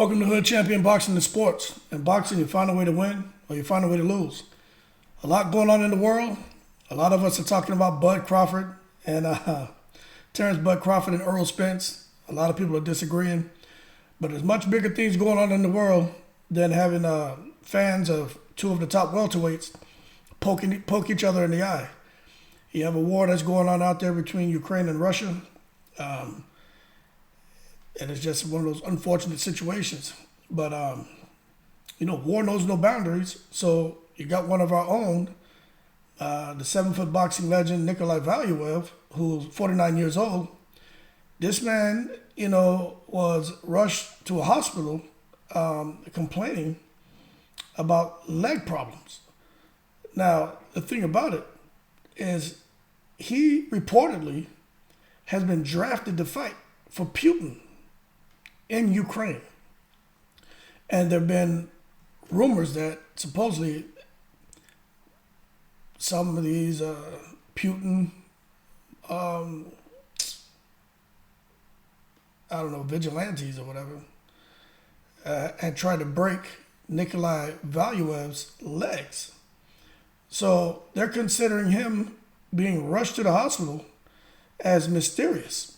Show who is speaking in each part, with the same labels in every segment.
Speaker 1: Welcome to Hood Champion Boxing and Sports. In boxing, you find a way to win or you find a way to lose. A lot going on in the world. A lot of us are talking about Bud Crawford and Terrence Bud Crawford and Earl Spence. A lot of people are disagreeing. But there's much bigger things going on in the world than having fans of two of the top welterweights poke each other in the eye. You have a war that's going on out there between Ukraine and Russia. And it's just one of those unfortunate situations. But, war knows no boundaries. So you got one of our own, the 7-foot boxing legend, Nikolai Valuev, who's 49 years old. This man, was rushed to a hospital complaining about leg problems. Now, the thing about it is he reportedly has been drafted to fight for Putin in Ukraine. And there have been rumors that supposedly some of these Putin, vigilantes or whatever, had tried to break Nikolai Valuev's legs. So they're considering him being rushed to the hospital as mysterious.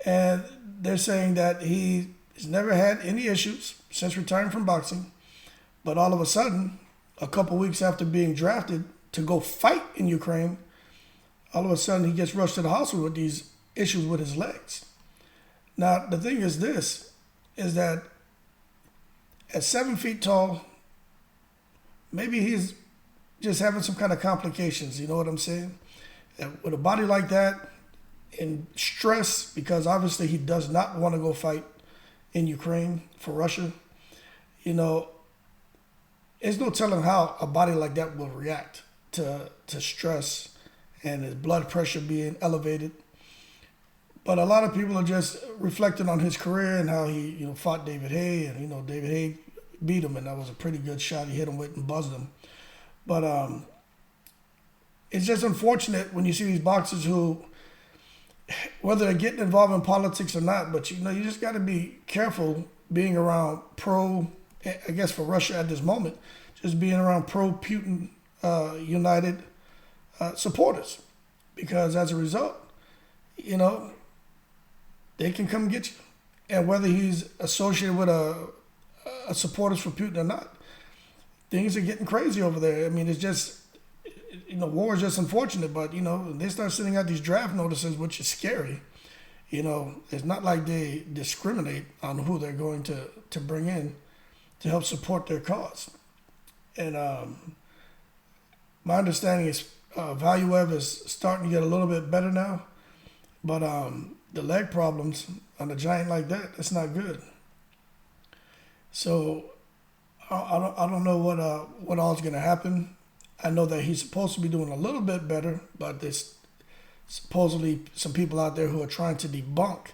Speaker 1: And they're saying that he's never had any issues since retiring from boxing. But all of a sudden, a couple weeks after being drafted to go fight in Ukraine, all of a sudden he gets rushed to the hospital with these issues with his legs. Now, the thing is that at 7 feet tall, maybe he's just having some kind of complications, you know what I'm saying? And with a body like that, in stress, because obviously he does not want to go fight in Ukraine for Russia, there's no telling how a body like that will react to stress and his blood pressure being elevated. But a lot of people are just reflecting on his career and how he, fought David Haye, and David Haye beat him, and that was a pretty good shot he hit him with and buzzed him. But it's just unfortunate when you see these boxers who, whether they're getting involved in politics or not, but you just got to be careful being around I guess for Russia at this moment, just being around pro-Putin united supporters. Because as a result, they can come get you. And whether he's associated with a supporters for Putin or not, things are getting crazy over there. I mean, it's just, war is just unfortunate, but, they start sending out these draft notices, which is scary. It's not like they discriminate on who they're going to bring in to help support their cause. And my understanding is Valuev is starting to get a little bit better now, but the leg problems on a giant like that's not good. So I don't know what all is going to happen. I know that he's supposed to be doing a little bit better, but there's supposedly some people out there who are trying to debunk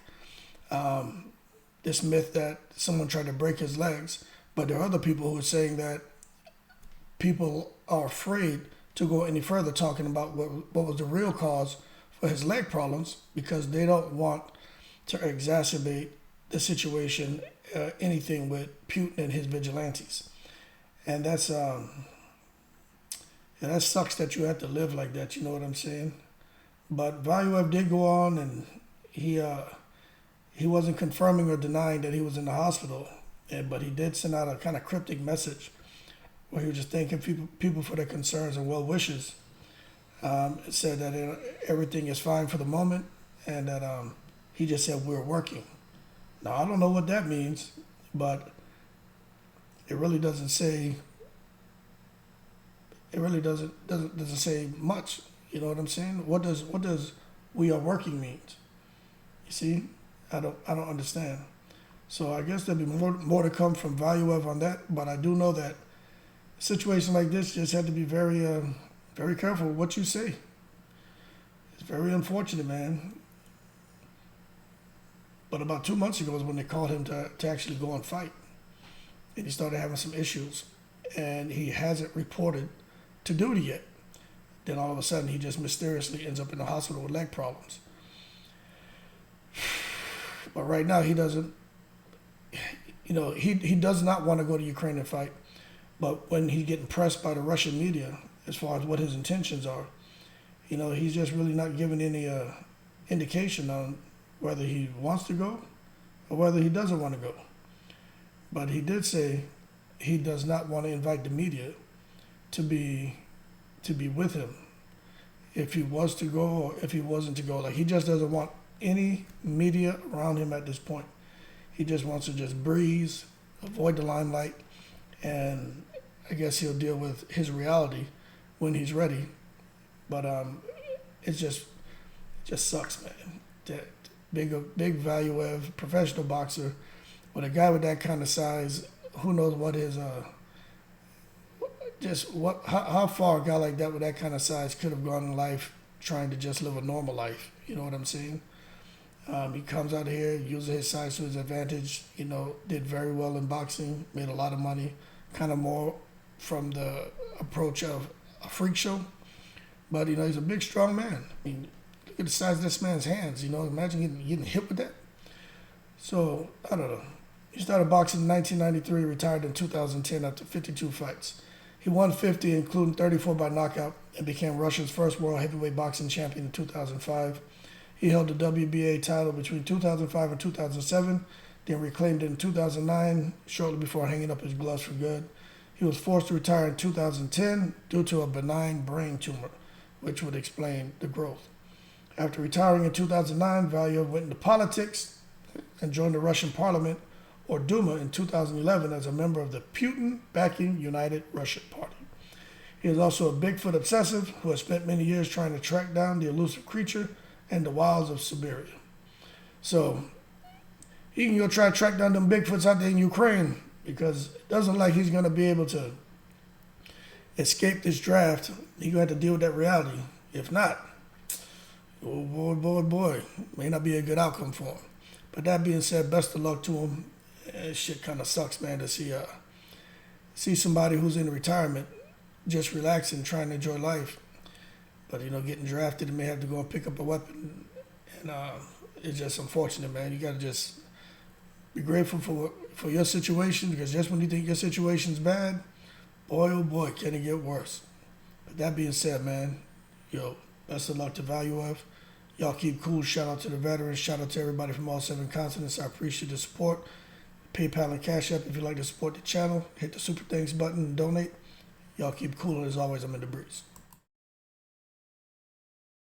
Speaker 1: this myth that someone tried to break his legs. But there are other people who are saying that people are afraid to go any further talking about what was the real cause for his leg problems, because they don't want to exacerbate the situation, anything with Putin and his vigilantes. And that sucks that you have to live like that, you know what I'm saying? But Valuev did go on, and he wasn't confirming or denying that he was in the hospital, but he did send out a kind of cryptic message where he was just thanking people for their concerns and well wishes. It said that everything is fine for the moment, and that he just said we're working. Now, I don't know what that means, but it really doesn't say. It really doesn't say much. You know what I'm saying? What does we are working means? You see, I don't understand. So I guess there'll be more to come from Valuev on that. But I do know that a situation like this just had to be very very careful with what you say. It's very unfortunate, man. But about 2 months ago is when they called him to actually go and fight, and he started having some issues, and he hasn't reported to duty yet. Then all of a sudden, he just mysteriously ends up in the hospital with leg problems. But right now, he doesn't. he does not want to go to Ukraine and fight. But when he's getting pressed by the Russian media as far as what his intentions are, he's just really not giving any indication on whether he wants to go or whether he doesn't want to go. But he did say he does not want to invite the media to be with him if he was to go or if he wasn't to go. Like, he just doesn't want any media around him at this point. He just wants to just breeze, avoid the limelight, and I guess he'll deal with his reality when he's ready. But it just sucks, man. That big Valuev, professional boxer, with a guy with that kind of size, who knows what his how far a guy like that with that kind of size could have gone in life trying to just live a normal life. You know what I'm saying? He comes out here, uses his size to his advantage, did very well in boxing, made a lot of money, kind of more from the approach of a freak show. But, he's a big, strong man. I mean, look at the size of this man's hands, imagine getting hit with that. So, I don't know. He started boxing in 1993, retired in 2010 after 52 fights. He won 50, including 34 by knockout, and became Russia's first world heavyweight boxing champion in 2005. He held the WBA title between 2005 and 2007, then reclaimed it in 2009, shortly before hanging up his gloves for good. He was forced to retire in 2010 due to a benign brain tumor, which would explain the growth. After retiring in 2009, Valuev went into politics and joined the Russian parliament, or Duma, in 2011 as a member of the Putin-backing United Russian Party. He is also a Bigfoot obsessive who has spent many years trying to track down the elusive creature in the wilds of Siberia. So he can go try to track down them Bigfoots out there in Ukraine, because it doesn't look like he's going to be able to escape this draft. He's going to have to deal with that reality. If not, oh boy, may not be a good outcome for him. But that being said, best of luck to him. Shit kind of sucks, man, to see somebody who's in retirement just relaxing, trying to enjoy life. But, getting drafted and may have to go and pick up a weapon. And it's just unfortunate, man. You got to just be grateful for your situation, because just when you think your situation's bad, boy, oh boy, can it get worse. But that being said, man, best of luck to Valuev. Y'all keep cool. Shout out to the veterans. Shout out to everybody from all 7 continents. I appreciate the support. PayPal and Cash App if you'd like to support the channel. Hit the super thanks button and donate. Y'all keep cool. And as always, I'm in the breeze.